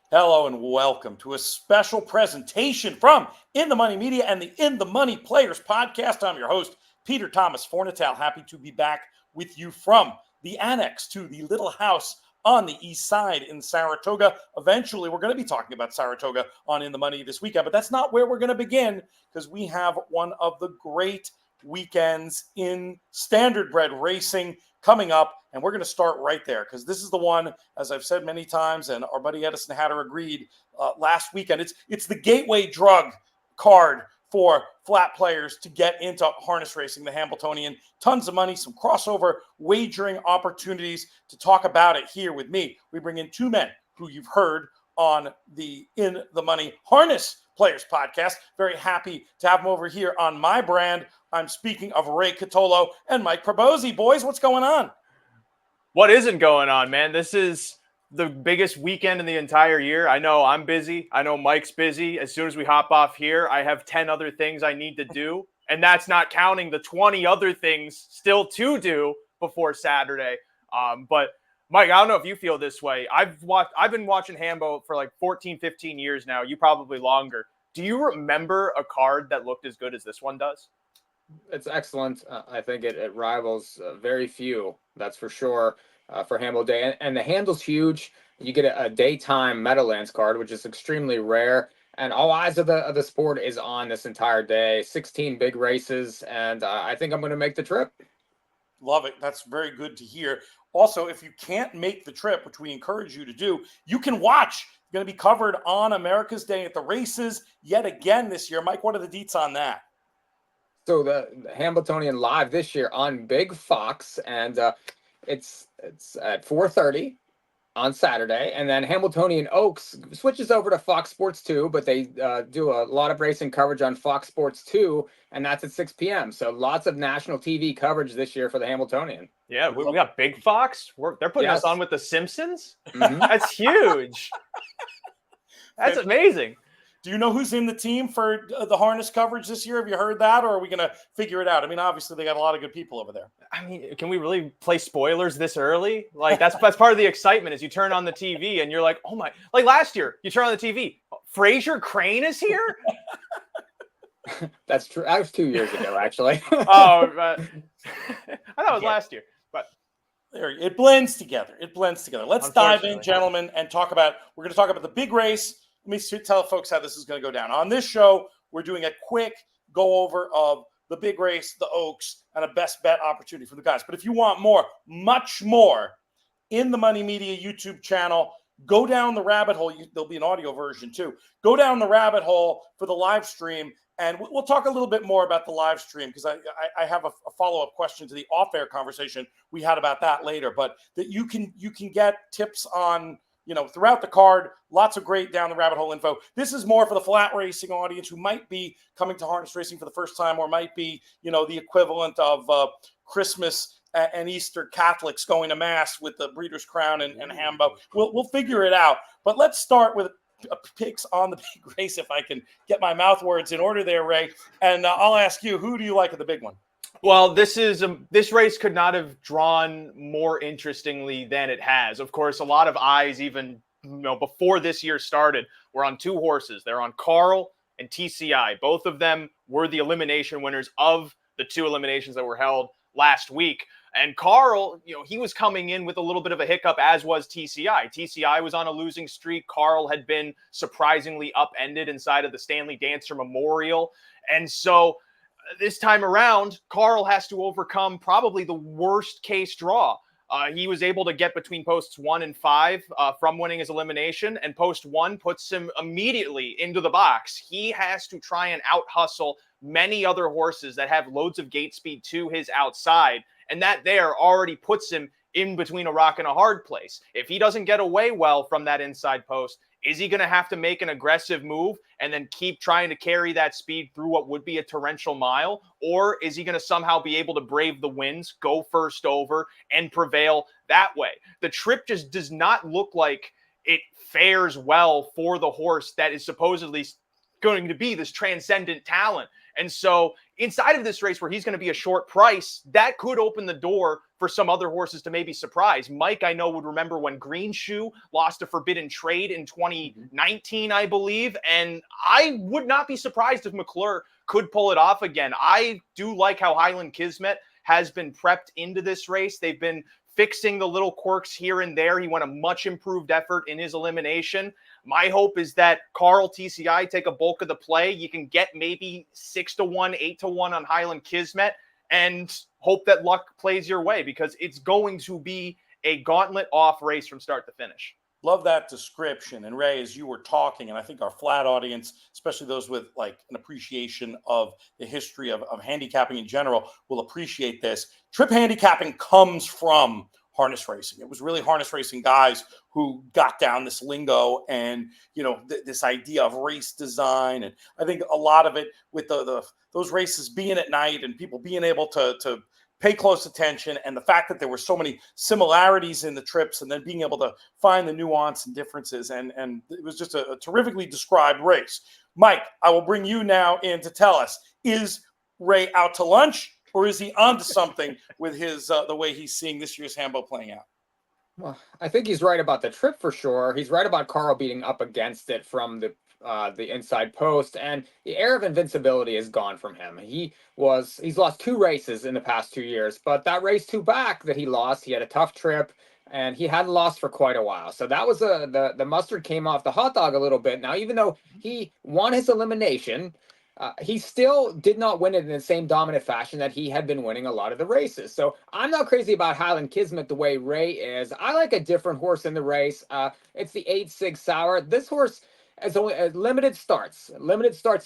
Hello and welcome to a special presentation from In the Money Media and the In the Money Players podcast. I'm your host, Peter Thomas Fornatal. Happy to be back with you from the annex to the little house on the east side in Saratoga. Eventually, we're going to be talking about Saratoga on In the Money this weekend, but that's not where we're going to begin because we have one of the great weekends in standardbred racing coming up, and we're going to start right there because this is the one, as I've said many times, and our buddy Edison Hatter agreed last weekend. It's the gateway drug card for flat players to get into harness racing, the Hambletonian. Tons of money, some crossover wagering opportunities. To talk about it here with me, we bring in two men who you've heard on the In the Money Harness Players podcast. Very happy to have them over here on my brand. I'm speaking of Ray Cotolo and Mike Pribozie. Boys, what's going on? What isn't going on, man? This is the biggest weekend in the entire year. I know I'm busy. I know Mike's busy. As soon as we hop off here, I have 10 other things I need to do. And that's not counting the 20 other things still to do before Saturday. But Mike, I don't know if you feel this way. I've been watching Hambo for like 14, 15 years now. You probably longer. Do you remember a card that looked as good as this one does? It's excellent. I think it rivals very few, that's for sure, for Hambo Day. And the handle's huge. You get a daytime Meadowlands card, which is extremely rare. And all eyes of the sport is on this entire day. 16 big races, and I think I'm going to make the trip. Love it. That's very good to hear. Also, if you can't make the trip, which we encourage you to do, you can watch. It's going to be covered on America's Day at the races yet again this year. Mike, what are the deets on that? So the Hamiltonian live this year on Big Fox, and it's at 4:30 on Saturday, and then Hamiltonian Oaks switches over to Fox Sports 2, but they do a lot of racing coverage on Fox Sports 2, and that's at 6 p.m. So lots of national TV coverage this year for the Hamiltonian. Yeah, we got Big Fox. They're putting us on with the Simpsons. Mm-hmm. That's huge. That's amazing. Do you know who's in the team for the harness coverage this year? Have you heard that, or are we going to figure it out? I mean, obviously, they got a lot of good people over there. I mean, can we really play spoilers this early? Like, that's part of the excitement is you turn on the TV and you're like, oh my, like last year, you turn on the TV, Fraser Crane is here? That's true. That was 2 years ago, actually. I thought it was last year. But there, it blends together. Let's dive in, gentlemen, and we're going to talk about the big race. Let me tell folks how this is going to go down. On this show, we're doing a quick go over of the big race, the Oaks, and a best bet opportunity for the guys. But if you want more, much more, In the Money Media YouTube channel, go down the rabbit hole. There'll be an audio version too. Go down the rabbit hole for the live stream, and we'll talk a little bit more about the live stream because I have a follow-up question to the off-air conversation we had about that later. But that you can get tips on, throughout the card, lots of great down the rabbit hole info. This is more for the flat racing audience who might be coming to harness racing for the first time, or might be, the equivalent of Christmas and Easter Catholics going to mass with the Breeders' Crown and Hambo. We'll figure it out. But let's start with picks on the big race, if I can get my mouth words in order there, Ray. And I'll ask you, who do you like at the big one? Well, this race could not have drawn more interestingly than it has. Of course, a lot of eyes, even before this year started, were on two horses. They're on Carl and TCI. Both of them were the elimination winners of the two eliminations that were held last week. And Carl, he was coming in with a little bit of a hiccup, as was TCI. TCI was on a losing streak. Carl had been surprisingly upended inside of the Stanley Dancer Memorial. And so this time around, Carl has to overcome probably the worst case draw. He was able to get between posts 1 and 5 from winning his elimination, and post 1 puts him immediately into the box. He has to try and out-hustle many other horses that have loads of gate speed to his outside, and that there already puts him in between a rock and a hard place. If he doesn't get away well from that inside post, is he going to have to make an aggressive move and then keep trying to carry that speed through what would be a torrential mile? Or is he going to somehow be able to brave the winds, go first over, and prevail that way? The trip just does not look like it fares well for the horse that is supposedly going to be this transcendent talent. And so inside of this race where he's going to be a short price, that could open the door for some other horses to maybe surprise. Mike, I know, would remember when Green Shoe lost a Forbidden Trade in 2019, I believe. And I would not be surprised if McClure could pull it off again. I do like how Highland Kismet has been prepped into this race. They've been fixing the little quirks here and there. He went a much improved effort in his elimination. My hope is that Carl TCI take a bulk of the play. You can get maybe 6-1, 8-1 on Highland Kismet and hope that luck plays your way, because it's going to be a gauntlet off race from start to finish. Love that description. And Ray, as you were talking, and I think our flat audience, especially those with like an appreciation of the history of handicapping in general, will appreciate this. Trip handicapping comes from harness racing. It was really harness racing guys who got down this lingo and, you know, this idea of race design. And I think a lot of it with those races being at night and people being able to pay close attention, and the fact that there were so many similarities in the trips and then being able to find the nuance and differences. And it was just a terrifically described race. Mike, I will bring you now in to tell us, is Ray out to lunch, or is he onto something with his the way he's seeing this year's Hambo playing out? Well, I think he's right about the trip for sure. He's right about Carl beating up against it from the inside post, and the air of invincibility is gone from him. He's lost 2 races in the past 2 years, but that race 2 back that he lost, he had a tough trip and he hadn't lost for quite a while. So that was the mustard came off the hot dog a little bit. Now, even though he won his elimination, he still did not win it in the same dominant fashion that he had been winning a lot of the races. So I'm not crazy about Highland Kismet the way Ray is. I like a different horse in the race. It's the 8 Sig Sauer. This horse has only limited starts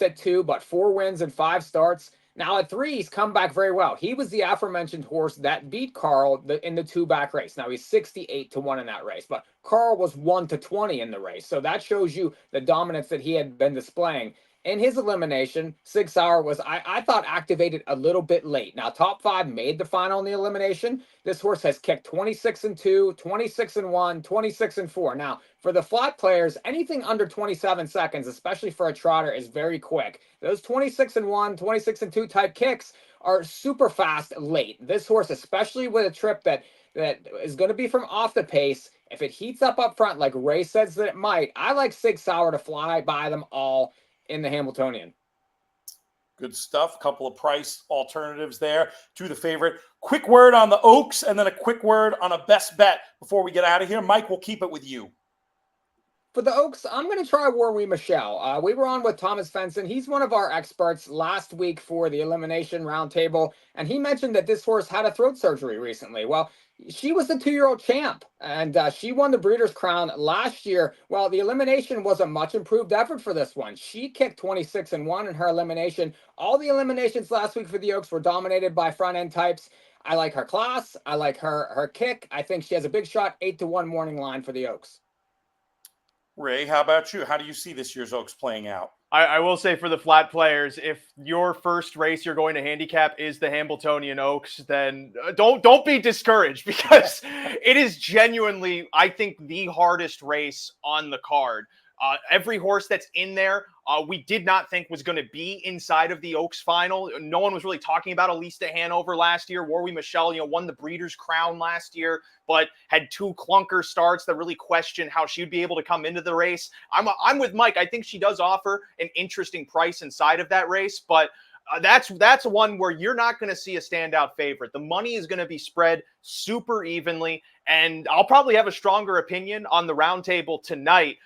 at 2, but 4 wins and 5 starts. Now at 3, he's come back very well. He was the aforementioned horse that beat Carl in the 2-back race. Now he's 68-1 in that race, but Carl was 1-20 in the race. So that shows you the dominance that he had been displaying. In his elimination, Sig Sauer was, I thought, activated a little bit late. Now, top 5 made the final in the elimination. This horse has kicked 26-2, 26-1, 26-4. Now, for the flat players, anything under 27 seconds, especially for a trotter, is very quick. Those 26-1, 26-2 type kicks are super fast late. This horse, especially with a trip that is going to be from off the pace, if it heats up front like Ray says that it might, I like Sig Sauer to fly by them all in the Hamiltonian. Good stuff. Couple of price alternatives there to the favorite. Quick word on the Oaks, and then a quick word on a best bet before we get out of here. Mike, we'll keep it with you. For the Oaks, I'm going to try Warwi Michelle. We were on with Thomas Fenson. He's one of our experts last week for the Elimination Roundtable, and he mentioned that this horse had a throat surgery recently. Well, she was the 2-year-old champ, and she won the Breeders' Crown last year. Well, the elimination was a much improved effort for this one. She kicked 26-1 in her elimination. All the eliminations last week for the Oaks were dominated by front-end types. I like her class. I like her kick. I think she has a big shot, 8-1 morning line for the Oaks. Ray, how about you? How do you see this year's Oaks playing out? I will say for the flat players, if your first race you're going to handicap is the Hambletonian Oaks, then don't be discouraged, because it is genuinely, I think, the hardest race on the card. Every horse that's in there, we did not think was going to be inside of the Oaks final. No one was really talking about Elisa Hanover last year. Warwi Michelle, won the Breeders' Crown last year, but had 2 clunker starts that really questioned how she'd be able to come into the race. I'm with Mike. I think she does offer an interesting price inside of that race, but that's one where you're not going to see a standout favorite. The money is going to be spread super evenly, and I'll probably have a stronger opinion on the roundtable tonight.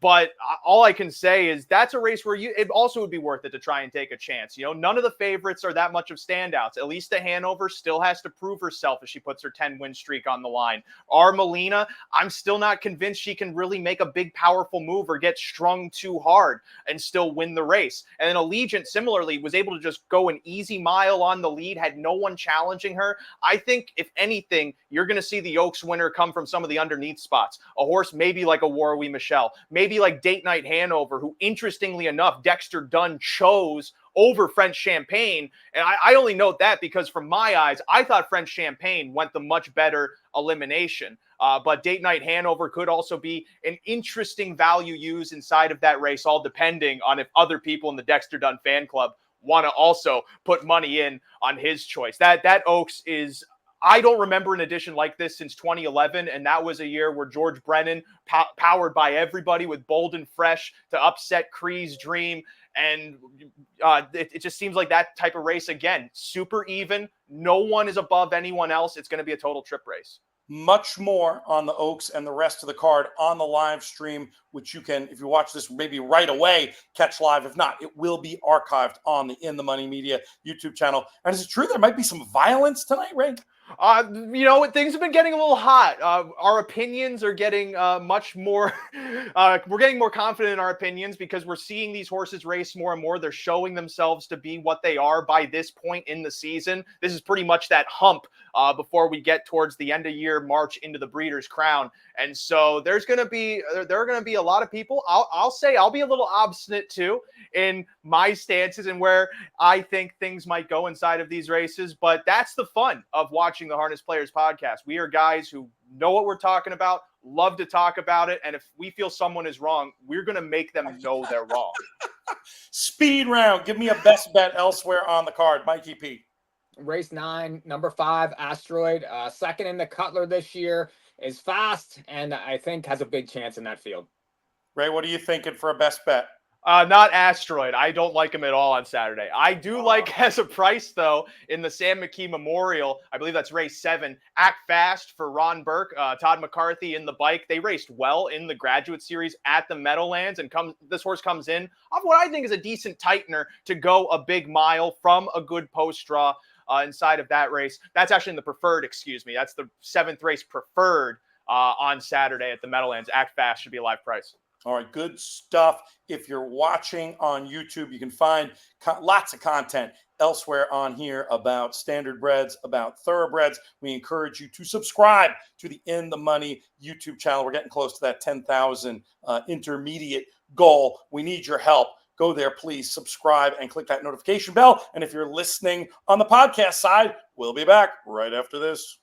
But all I can say is that's a race where it also would be worth it to try and take a chance. None of the favorites are that much of standouts. At least the Hanover still has to prove herself as she puts her 10-win streak on the line. Our Melina, I'm still not convinced she can really make a big, powerful move or get strung too hard and still win the race. And then Allegiant, similarly, was able to just go an easy mile on the lead, had no one challenging her. I think, if anything, you're going to see the Oaks winner come from some of the underneath spots. A horse maybe like a Warwi Michelle, maybe like Date Night Hanover, who, interestingly enough, Dexter Dunn chose over French Champagne. And I only note that because, from my eyes, I thought French Champagne went the much better elimination. But Date Night Hanover could also be an interesting value use inside of that race, all depending on if other people in the Dexter Dunn fan club want to also put money in on his choice. That Oaks is, I don't remember an edition like this since 2011, and that was a year where George Brennan, powered by everybody with Bold and Fresh to upset Cree's Dream, and it just seems like that type of race again. Super even. No one is above anyone else. It's going to be a total trip race. Much more on the Oaks and the rest of the card on the live stream, which you can, if you watch this maybe right away, catch live. If not, it will be archived on the In the Money Media YouTube channel. And is it true there might be some violence tonight, Ray? Things have been getting a little hot. Our opinions are getting much more. We're getting more confident in our opinions because we're seeing these horses race more and more. They're showing themselves to be what they are by this point in the season. This is pretty much that hump before we get towards the end of year march into the Breeders' Crown. And so there are going to be a lot of people. I'll say I'll be a little obstinate too in my stances and where I think things might go inside of these races. But that's the fun of watching the Harness Players podcast. We are guys who know what we're talking about, love to talk about it. And if we feel someone is wrong, we're going to make them know they're wrong. Speed round. Give me a best bet elsewhere on the card. Mikey P. Race 9, number 5, Asteroid, second in the Cutler this year, is fast and I think has a big chance in that field. Ray, what are you thinking for a best bet? Not Asteroid. I don't like him at all on Saturday. I do like as a price, though, in the Sam McKee Memorial. I believe that's race 7. Act Fast for Ron Burke, Todd McCarthy in the bike. They raced well in the Graduate Series at the Meadowlands, and this horse comes in off what I think is a decent tightener to go a big mile from a good post draw inside of that race. That's actually in the preferred, excuse me. That's the 7th race preferred on Saturday at the Meadowlands. Act Fast should be a live price. All right, good stuff. If you're watching on YouTube, you can find lots of content elsewhere on here about standard breds, about thoroughbreds. We encourage you to subscribe to the In the Money YouTube channel. We're getting close to that 10,000 intermediate goal. We need your help. Go there, please subscribe and click that notification bell. And if you're listening on the podcast side, we'll be back right after this.